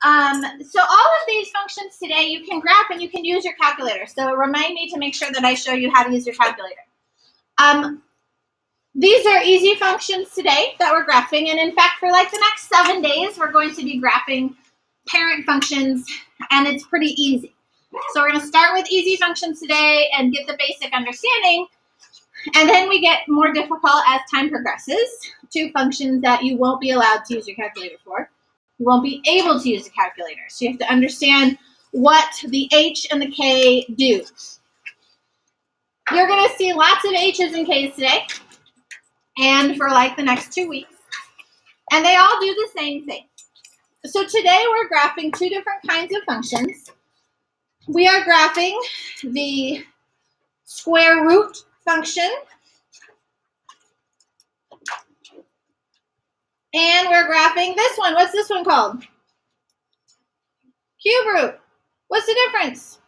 So all of these functions today you can graph and you can use your calculator. So remind me to make sure that I show you how to use your calculator. These are easy functions today that we're graphing. And in fact, for like the next 7 days, we're going to be graphing parent functions, and it's pretty easy. So we're going to start with easy functions today and get the basic understanding. And then we get more difficult as time progresses to functions that you won't be allowed to use your calculator for. You won't be able to use a calculator. So you have to understand what the H and the K do. You're going to see lots of H's and K's today and for like the next 2 weeks. And they all do the same thing. So today we're graphing two different kinds of functions. We are graphing the square root function, and we're graphing this one. What's this one called? Cube root. What's the difference?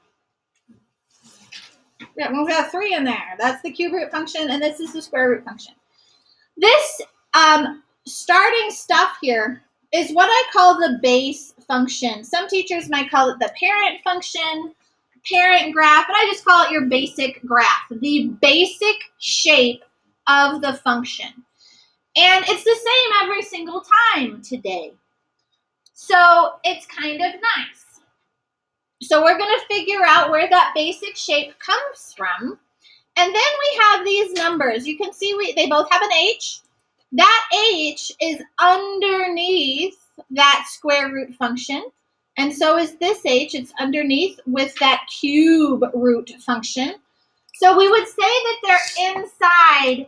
Yeah, we've got 3 in there. That's the cube root function, and this is the square root function. This starting stuff here is what I call the base function. Some teachers might call it the parent function, parent graph, but I just call it your basic graph, the basic shape of the function. And it's the same every single time today. So it's kind of nice. So we're going to figure out where that basic shape comes from. And then we have these numbers. You can see they both have an H. That H is underneath that square root function. And so is this H. It's underneath with that cube root function. So we would say that they're inside,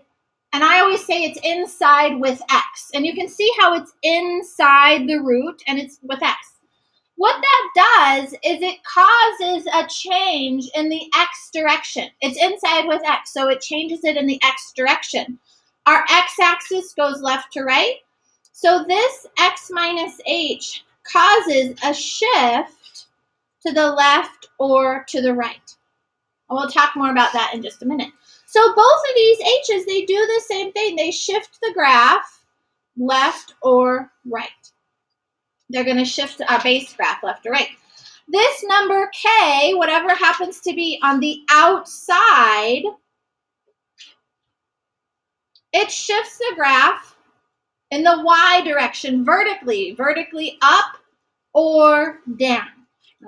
and I always say it's inside with X. And you can see how it's inside the root and it's with X. What that does is it causes a change in the X direction. It's inside with X, so it changes it in the X direction. Our X-axis goes left to right. So this X minus H causes a shift to the left or to the right. And we'll talk more about that in just a minute. So both of these H's, they do the same thing. They shift the graph left or right. They're going to shift our base graph left or right. This number K, whatever happens to be on the outside, it shifts the graph in the Y direction, vertically up or down,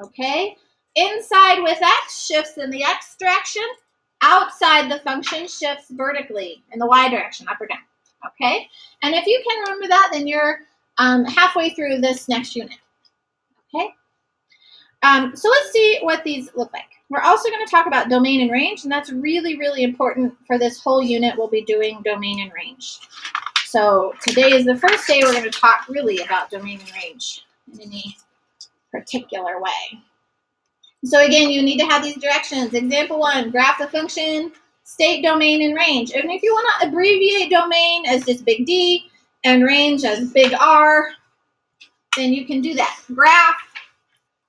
okay? Inside with X shifts in the X direction. Outside the function shifts vertically in the Y direction, up or down, okay? And if you can remember that, then you're halfway through this next unit, okay? So let's see what these look like. We're also going to talk about domain and range, and that's really, really important for this whole unit. We'll be doing domain and range. So today is the first day we're going to talk really about domain and range in any particular way. So again, you need to have these directions. Example 1, graph the function, state domain and range. And if you want to abbreviate domain as just big D and range as big R, then you can do that. Graph,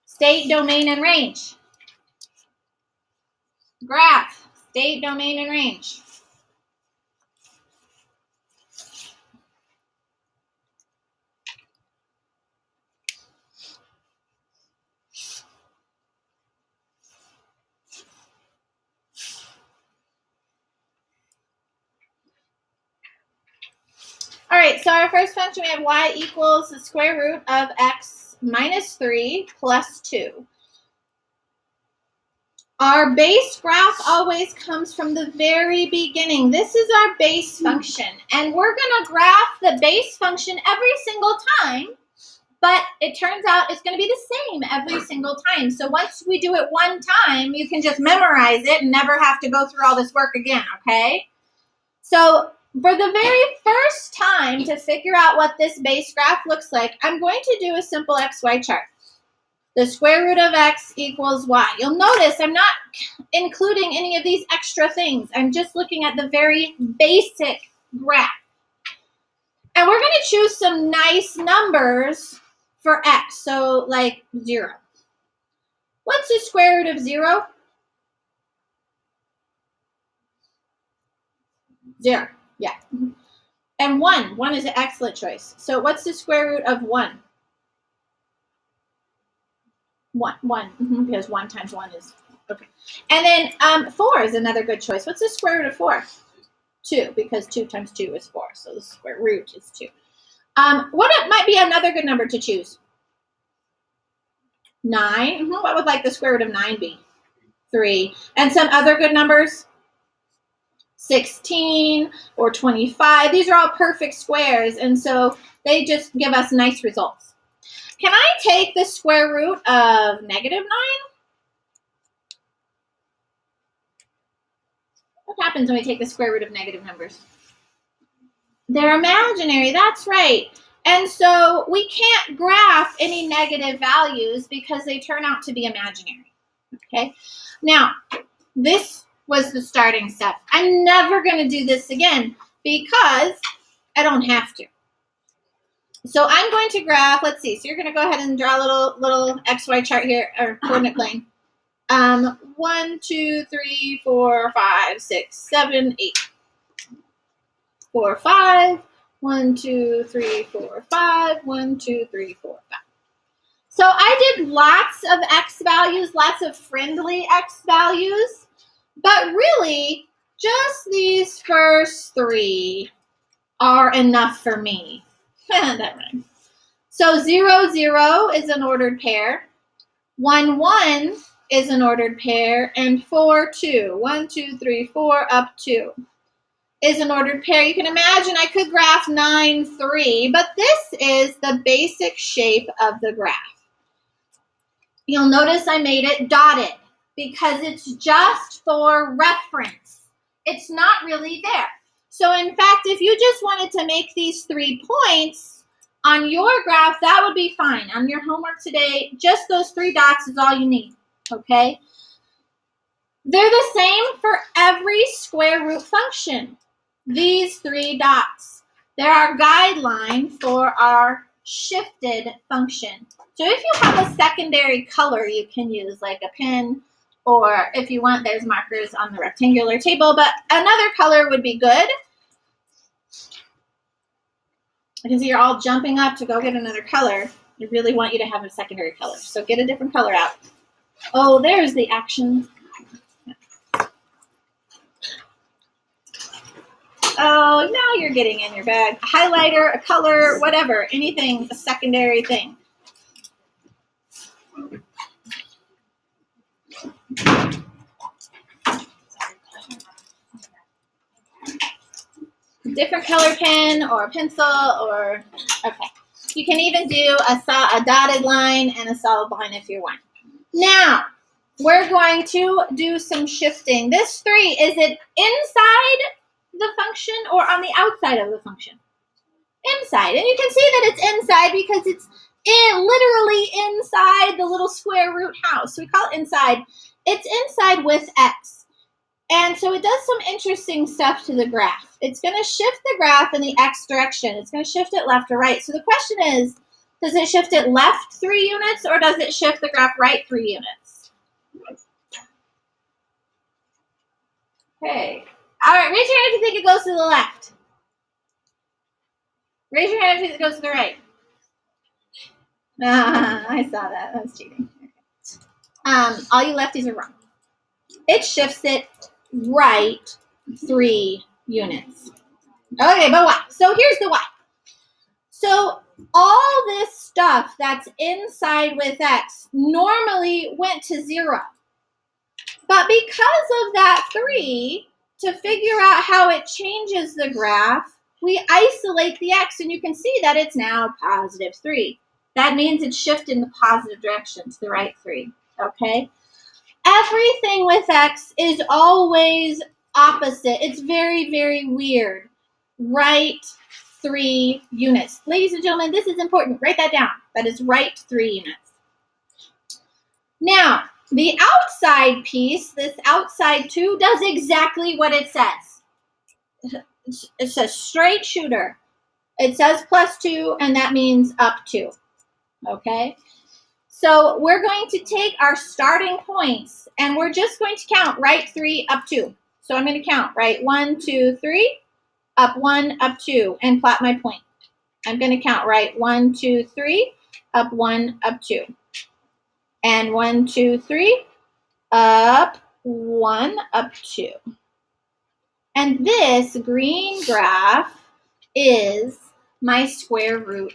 state, domain, and range. Graph, state, domain, and range. All right, so our first function, we have y equals the square root of x minus 3 plus 2. Our base graph always comes from the very beginning. This is our base function, and we're going to graph the base function every single time, but it turns out it's going to be the same every single time. So once we do it one time, you can just memorize it and never have to go through all this work again, okay? So for the very first time to figure out what this base graph looks like, I'm going to do a simple XY chart. The square root of x equals y. You'll notice I'm not including any of these extra things. I'm just looking at the very basic graph. And we're going to choose some nice numbers for x, so like 0. What's the square root of 0? 0, yeah. And 1 is an excellent choice. So what's the square root of 1? because 1 times 1 is, okay. And then 4 is another good choice. What's the square root of 4? 2, because 2 times 2 is 4, so the square root is 2. What might be another good number to choose? 9. What would like the square root of 9 be? 3. And some other good numbers? 16 or 25. These are all perfect squares, and so they just give us nice results. Can I take the square root of negative 9? What happens when we take the square root of negative numbers? They're imaginary, that's right. And so we can't graph any negative values because they turn out to be imaginary. Okay, now this was the starting step. I'm never going to do this again because I don't have to. So I'm going to graph, let's see, so you're going to go ahead and draw a little XY chart here, or coordinate plane. 1, 2, 3, 4, 5, 6, 7, 8. 4, 5. 1, 2, 3, 4, 5. 1, 2, 3, 4, 5. So I did lots of X values, lots of friendly X values, but really just these first 3 are enough for me. That rhymes. So 0, 0 is an ordered pair. 1, 1 is an ordered pair. And 4, 2. 1, 2, 3, 4, up 2 is an ordered pair. You can imagine I could graph 9, 3, but this is the basic shape of the graph. You'll notice I made it dotted because it's just for reference. It's not really there. So in fact, if you just wanted to make these 3 points on your graph, that would be fine. On your homework today, just those 3 dots is all you need, okay? They're the same for every square root function, these 3 dots. They're our guideline for our shifted function. So if you have a secondary color you can use, like a pen, or if you want, there's markers on the rectangular table, but another color would be good. I can see you're all jumping up to go get another color. I really want you to have a secondary color, so get a different color out. Oh, there's the action. Oh, now you're getting in your bag. A highlighter, a color, whatever, anything, a secondary thing. Different color pen or pencil or, okay. You can even do a dotted line and a solid line if you want. Now, we're going to do some shifting. This 3, is it inside the function or on the outside of the function? Inside. And you can see that it's inside because it's literally inside the little square root house. So we call it inside. It's inside with X. And so it does some interesting stuff to the graph. It's going to shift the graph in the X direction. It's going to shift it left or right. So the question is, does it shift it left 3 units or does it shift the graph right 3 units? Okay. All right, raise your hand if you think it goes to the left. Raise your hand if you think it goes to the right. I saw that. That's cheating. All you lefties are wrong. It shifts it right 3 units. Okay, but why? So here's the why. So all this stuff that's inside with X normally went to 0. But because of that 3, to figure out how it changes the graph, we isolate the X, and you can see that it's now positive 3. That means it's shifted in the positive direction to the right 3, okay? Everything with X is always opposite. It's very, very weird. Right 3 units. Ladies and gentlemen, this is important. Write that down. That is right 3 units. Now, the outside piece, this outside 2, does exactly what it says. It says straight shooter. It says +2, and that means up 2. Okay? So we're going to take our starting points, and we're just going to count right 3, up 2. So I'm going to count right 1, 2, 3, up 1, up 2, and plot my point. I'm going to count right 1, 2, 3, up 1, up 2. And 1, 2, 3, up 1, up 2. And this green graph is my square root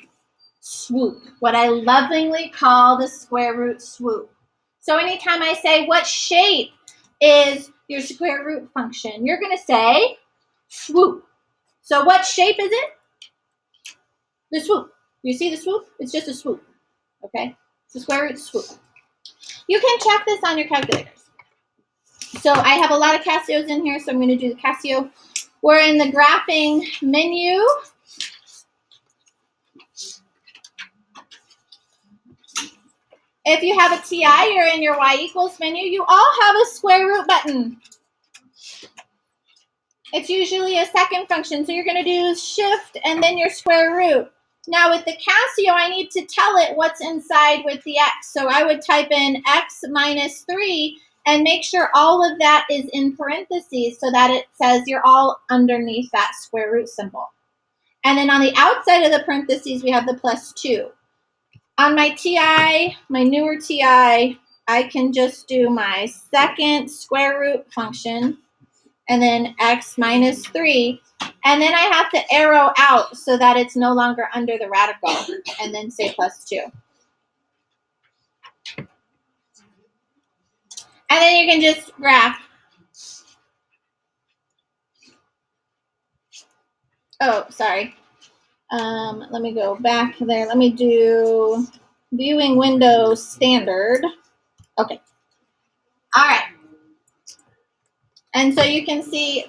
swoop, what I lovingly call the square root swoop. So anytime I say, what shape is your square root function? You're going to say swoop. So what shape is it? The swoop. You see the swoop? It's just a swoop. Okay? It's a square root swoop. You can check this on your calculators. So I have a lot of Casios in here, so I'm going to do the Casio. We're in the graphing menu. If you have a TI, you're in your Y equals menu. You all have a square root button. It's usually a second function, so you're going to do shift and then your square root. Now with the Casio, I need to tell it what's inside with the x. So I would type in x minus 3 and make sure all of that is in parentheses so that it says you're all underneath that square root symbol. And then on the outside of the parentheses, we have the plus 2. On my TI, my newer TI, I can just do my second square root function and then x minus 3. And then I have to arrow out so that it's no longer under the radical and then say plus 2. And then you can just graph. Oh, sorry. Let me go back there. Let me do viewing window standard. Okay. All right. And so you can see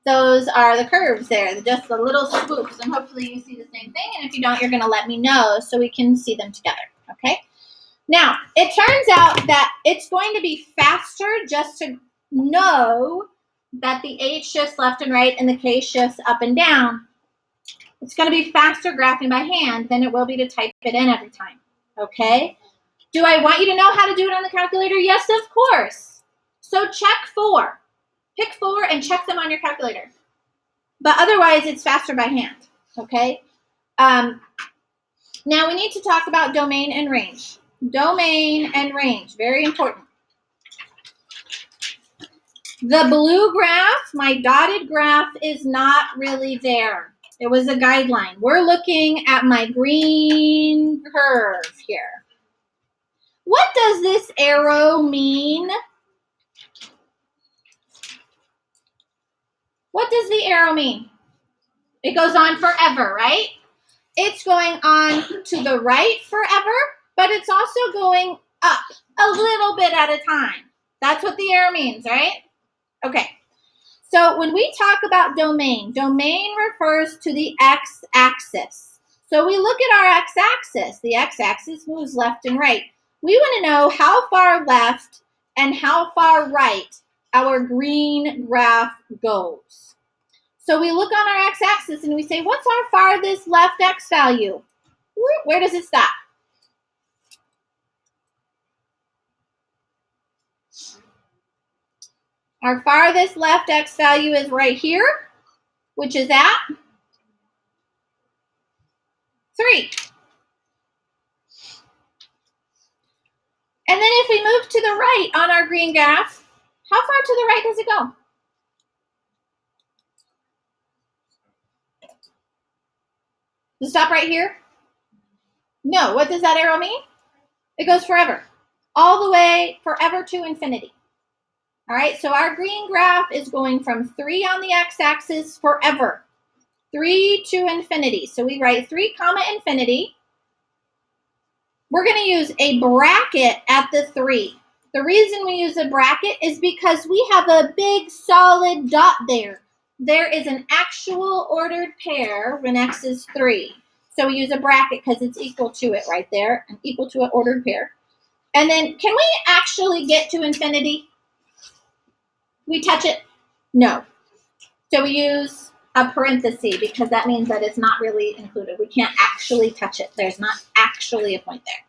those are the curves there, just the little swoops. And hopefully you see the same thing. And if you don't, you're going to let me know so we can see them together. Okay. Now, it turns out that it's going to be faster just to know that the H shifts left and right and the K shifts up and down. It's going to be faster graphing by hand than it will be to type it in every time. Okay? Do I want you to know how to do it on the calculator? Yes, of course. So check 4. Pick 4 and check them on your calculator. But otherwise, it's faster by hand. Okay? Now, we need to talk about domain and range. Domain and range, very important. The blue graph, my dotted graph, is not really there. It was a guideline. We're looking at my green curve here. What does this arrow mean? What does the arrow mean? It goes on forever, right? It's going on to the right forever, but it's also going up a little bit at a time. That's what the arrow means, right? Okay. So when we talk about domain, domain refers to the x-axis. So we look at our x-axis. The x-axis moves left and right. We want to know how far left and how far right our green graph goes. So we look on our x-axis and we say, what's our farthest left x value? Where does it stop? Our farthest left x value is right here, which is at 3. And then if we move to the right on our green graph, how far to the right does it go? Does it stop right here? No. What does that arrow mean? It goes forever. All the way forever to infinity. All right, so our green graph is going from 3 on the x-axis forever. 3 to infinity. So we write 3 comma infinity. We're going to use a bracket at the 3. The reason we use a bracket is because we have a big solid dot there. There is an actual ordered pair when x is 3. So we use a bracket because it's equal to it right there, and equal to an ordered pair. And then can we actually get to infinity? We touch it? No. So we use a parenthesis because that means that it's not really included. We can't actually touch it. There's not actually a point there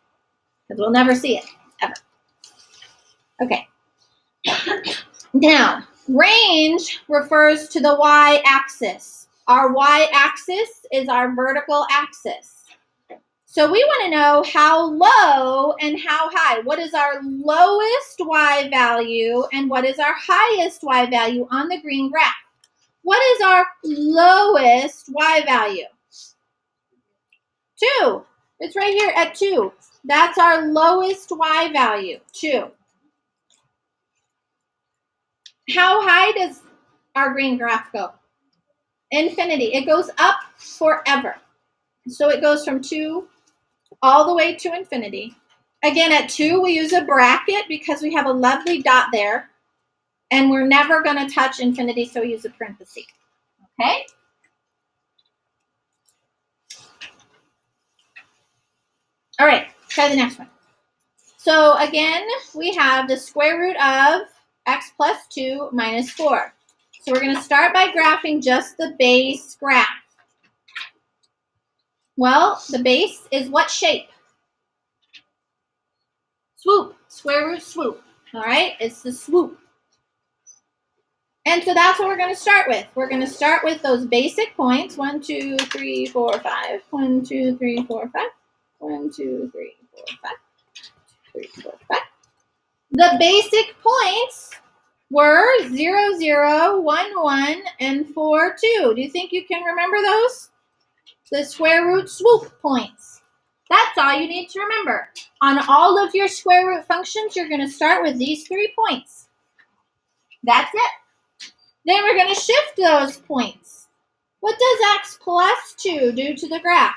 because we'll never see it, ever. Okay. Now, range refers to the y-axis. Our y-axis is our vertical axis. So we want to know how low and how high. What is our lowest y value and what is our highest y value on the green graph? What is our lowest y value? 2. It's right here at 2. That's our lowest y value, 2. How high does our green graph go? Infinity. It goes up forever. So it goes from 2 all the way to infinity. Again, at 2, we use a bracket because we have a lovely dot there. And we're never going to touch infinity, so we use a parenthesis. Okay? All right, try the next one. So again, we have the square root of x plus 2 minus 4. So we're going to start by graphing just the base graph. Well, the base is what shape? Swoop, square root swoop. All right, it's the swoop. And so that's what we're going to start with. We're going to start with those basic points. 1, 2, 3, 4, 5. 1, 2, 3, 4, 5. 1, 2, 3, 4, 5. 3, 4, 5. The basic points were 0, 0, 1, 1, and 4, 2. Do you think you can remember those? The square root swoop points. That's all you need to remember. On all of your square root functions, you're going to start with these 3 points. That's it. Then we're going to shift those points. What does x plus 2 do to the graph?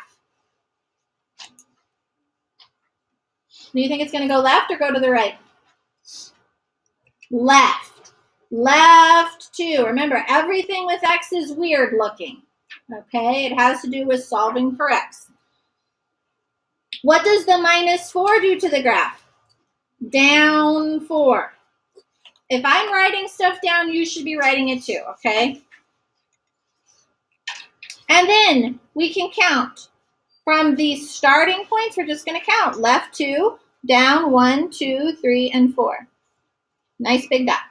Do you think it's going to go left or go to the right? Left. Left 2. Remember, everything with x is weird looking. Okay, it has to do with solving for x. What does the minus 4 do to the graph? Down 4. If I'm writing stuff down, you should be writing it too, okay? And then we can count. From these starting points, we're just going to count. Left 2, down 1, 2, 3, and 4. Nice big dot.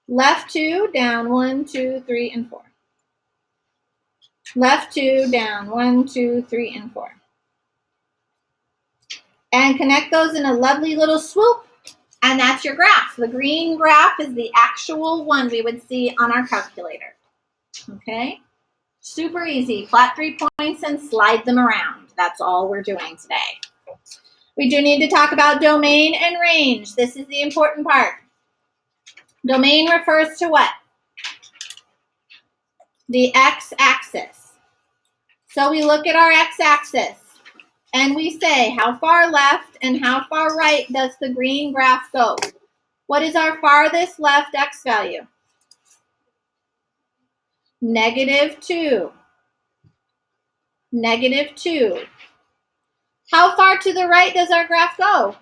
Left 2, down 1, 2, 3, and 4. Left 2, down 1, 2, 3, and 4. And connect those in a lovely little swoop, and that's your graph. The green graph is the actual one we would see on our calculator. Okay? Super easy. Plot 3 points and slide them around. That's all we're doing today. We do need to talk about domain and range. This is the important part. Domain refers to what? The x-axis. So we look at our x-axis and we say how far left and how far right does the green graph go? What is our farthest left x value? -2. -2. How far to the right does our graph go?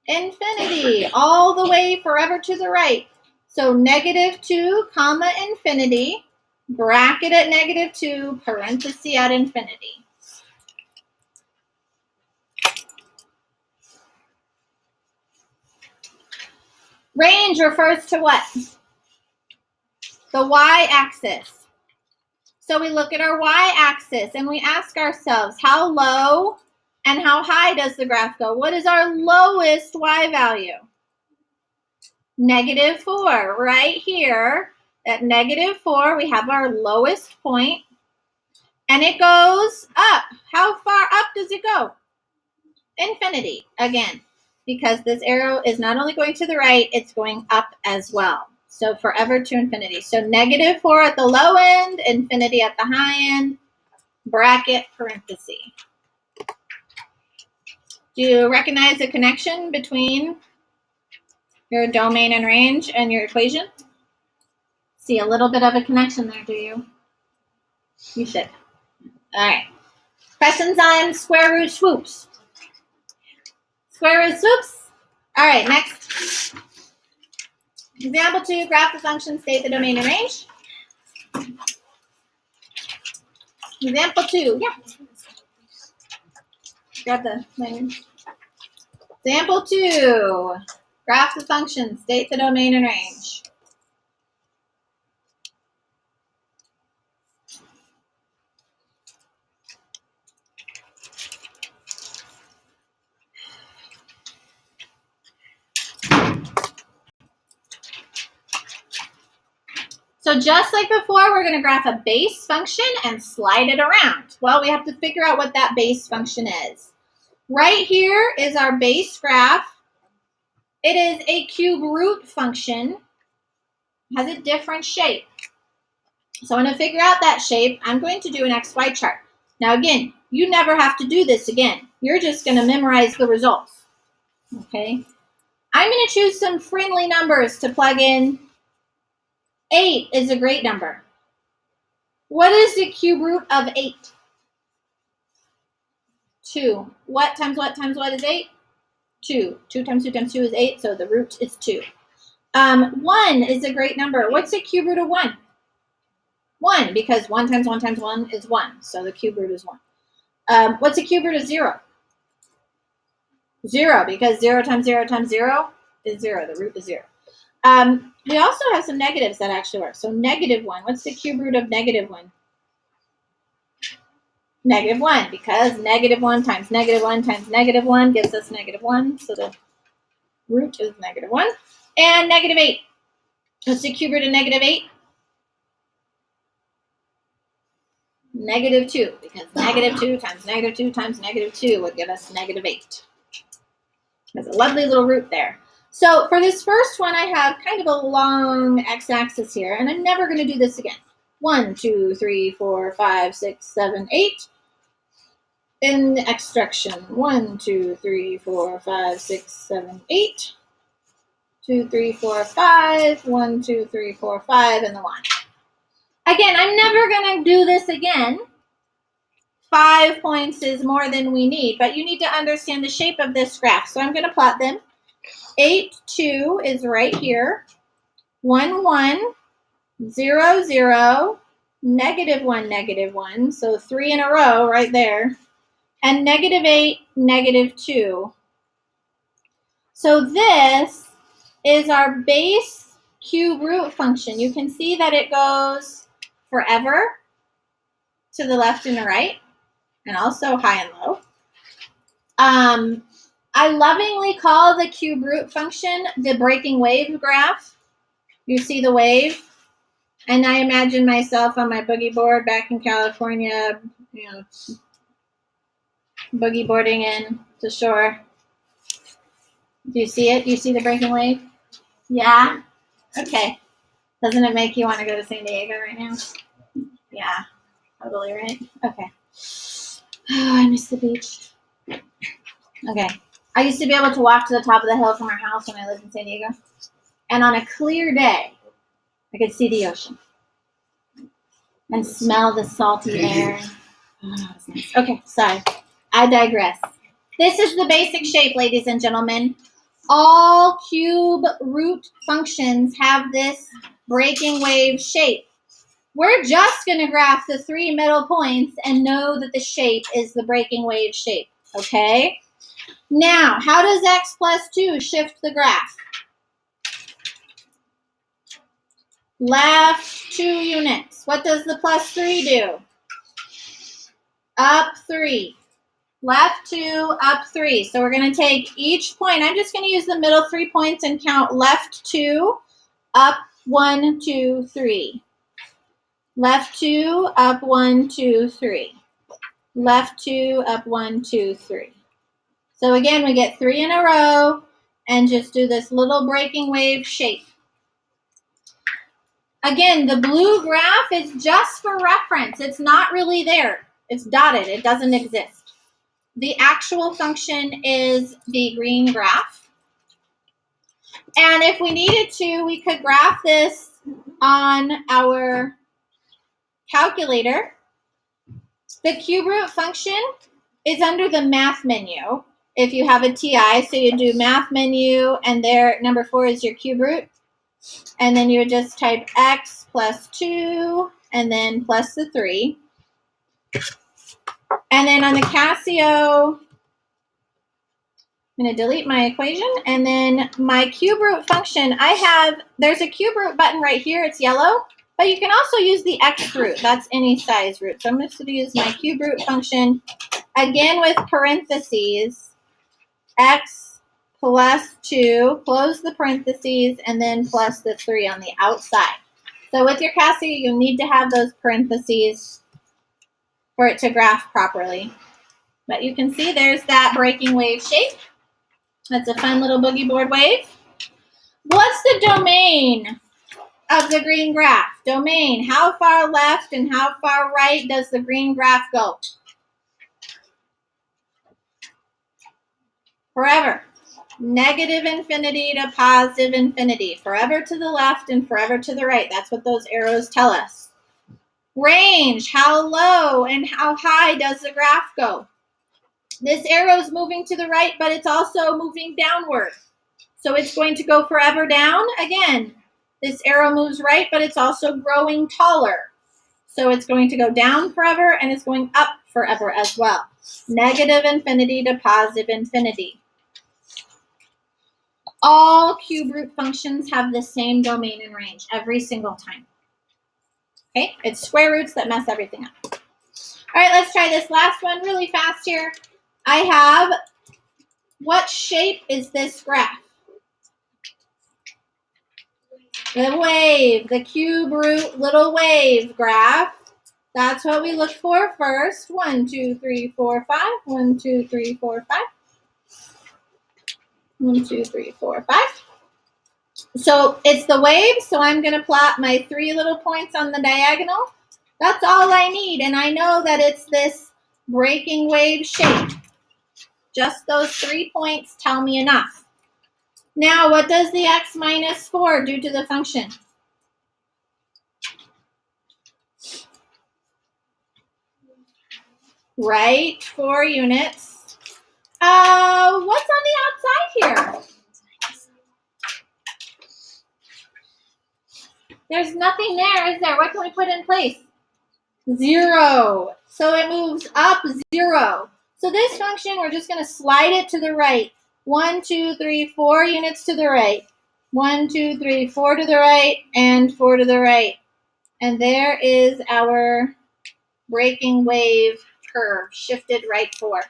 Infinity. All the way forever to the right. So -2, comma, infinity. Bracket at -2, parenthesis at infinity. Range refers to what? The y-axis. So we look at our y-axis and we ask ourselves, how low and how high does the graph go? What is our lowest y value? -4. Right here at -4, we have our lowest point. And it goes up. How far up does it go? Infinity, again, because this arrow is not only going to the right, it's going up as well. So forever to infinity. So -4 at the low end, infinity at the high end, bracket, parenthesis. Do you recognize the connection between your domain and range and your equation? See a little bit of a connection there, do you? You should. All right. Questions on square root swoops? Square root swoops? All right, next. Example 2, graph the function, state the domain and range. Example 2, yeah. Grab the language. Example 2, graph the function, state the domain and range. So just like before, we're going to graph a base function and slide it around. Well, we have to figure out what that base function is. Right here is our base graph. It is a cube root function. It has a different shape. So I'm going to figure out that shape. I'm going to do an XY chart. Now again, you never have to do this again. You're just going to memorize the results. Okay. I'm going to choose some friendly numbers to plug in. 8 is a great number. What is the cube root of 8? 2. What times what times what is 8? 2. 2 times 2 times 2 is 8, so the root is 2. 1 is a great number. What's the cube root of 1? 1, because 1 times 1 times 1 is 1, so the cube root is 1. What's the cube root of 0? 0, because 0 times 0 times 0 is 0. The root is 0. We also have some negatives that actually work. So negative 1. What's the cube root of negative 1? Negative 1, because negative 1 times negative 1 times negative 1 gives us negative 1. So the root is negative 1. And negative 8. What's the cube root of negative 8? Negative 2, because negative 2 times negative 2 times negative 2 would give us negative 8. There's a lovely little root there. So for this first one, I have kind of a long x-axis here, and I'm never going to do this again. 1, 2, 3, 4, 5, 6, 7, 8. In the x direction, 1, 2, 3, 4, 5, 6, 7, 8. 2, 3, 4, 5. 1, 2, 3, 4, 5, and the line. Again, I'm never going to do this again. 5 points is more than we need, but you need to understand the shape of this graph. So I'm going to plot them. 8, 2 is right here. 1, 1, 0, 0, negative 1, negative 1. So 3 in a row right there. And negative 8, negative 2. So this is our base cube root function. You can see that it goes forever to the left and the right, and also high and low. I lovingly call the cube root function the breaking wave graph. You see the wave, and I imagine myself on my boogie board back in California, boogie boarding in to shore. Do you see it? Do you see the breaking wave? Yeah? Okay. Doesn't it make you want to go to San Diego right now? Yeah, totally right. Okay. Oh, I miss the beach. Okay. I used to be able to walk to the top of the hill from our house when I lived in San Diego. And on a clear day, I could see the ocean and smell the salty air. Oh, that was nice. Okay, sorry. I digress. This is the basic shape, ladies and gentlemen. All cube root functions have this breaking wave shape. We're just going to graph the 3 middle points and know that the shape is the breaking wave shape, okay? Now, how does x plus 2 shift the graph? Left 2 units. What does the plus 3 do? Up 3. Left 2, up 3. So we're going to take each point. I'm just going to use the middle 3 points and count left 2, up 1, 2, 3. Left 2, up 1, 2, 3. Left 2, up 1, 2, 3. So again, we get 3 in a row and just do this little breaking wave shape. Again, the blue graph is just for reference. It's not really there. It's dotted. It doesn't exist. The actual function is the green graph. And if we needed to, we could graph this on our calculator. The cube root function is under the math menu. If you have a TI, so you do math menu, and there, number 4 is your cube root. And then you would just type x plus 2, and then plus the 3. And then on the Casio, I'm going to delete my equation. And then my cube root function, there's a cube root button right here. It's yellow. But you can also use the x root. That's any size root. So I'm just going to use my cube root function, again with parentheses, x plus 2, close the parentheses, and then plus the 3 on the outside. So with your Casio, you need to have those parentheses for it to graph properly. But you can see there's that breaking wave shape. That's a fun little boogie board wave. What's the domain of the green graph? Domain, how far left and how far right does the green graph go? Forever. Negative infinity to positive infinity. Forever to the left and forever to the right. That's what those arrows tell us. Range, how low and how high does the graph go? This arrow is moving to the right, but it's also moving downward. So it's going to go forever down. Again, this arrow moves right, but it's also growing taller. So it's going to go down forever, and it's going up forever as well. Negative infinity to positive infinity. All cube root functions have the same domain and range every single time. Okay, it's square roots that mess everything up. All right, let's try this last one really fast here. I have, what shape is this graph? The wave, the cube root little wave graph. That's what we look for first. 1, 2, 3, 4, 5. 1, 2, 3, 4, 5. 1, 2, 3, 4, 5. So it's the wave, so I'm going to plot my 3 little points on the diagonal. That's all I need, and I know that it's this breaking wave shape. Just those 3 points tell me enough. Now, what does the x minus 4 do to the function? Right, 4 units. What's on the outside here? There's nothing there, is there? What can we put in place? 0. So it moves up 0. So this function, we're just going to slide it to the right. 1, 2, 3, 4 units to the right. 1, 2, 3, 4 to the right, and 4 to the right. And there is our breaking wave curve, shifted right 4.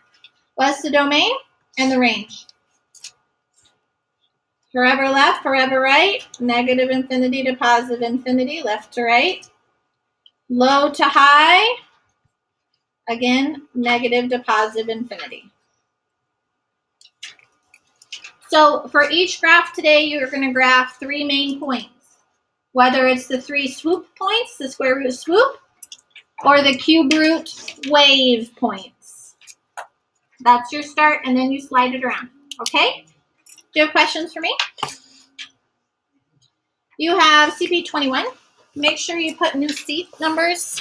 What's the domain and the range? Forever left, forever right. Negative infinity to positive infinity, left to right. Low to high. Again, negative to positive infinity. So for each graph today, you're going to graph 3 main points. Whether it's the 3 swoop points, the square root swoop, or the cube root wave points. That's your start, and then you slide it around. Okay? Do you have questions for me? You have CP21. Make sure you put new seat numbers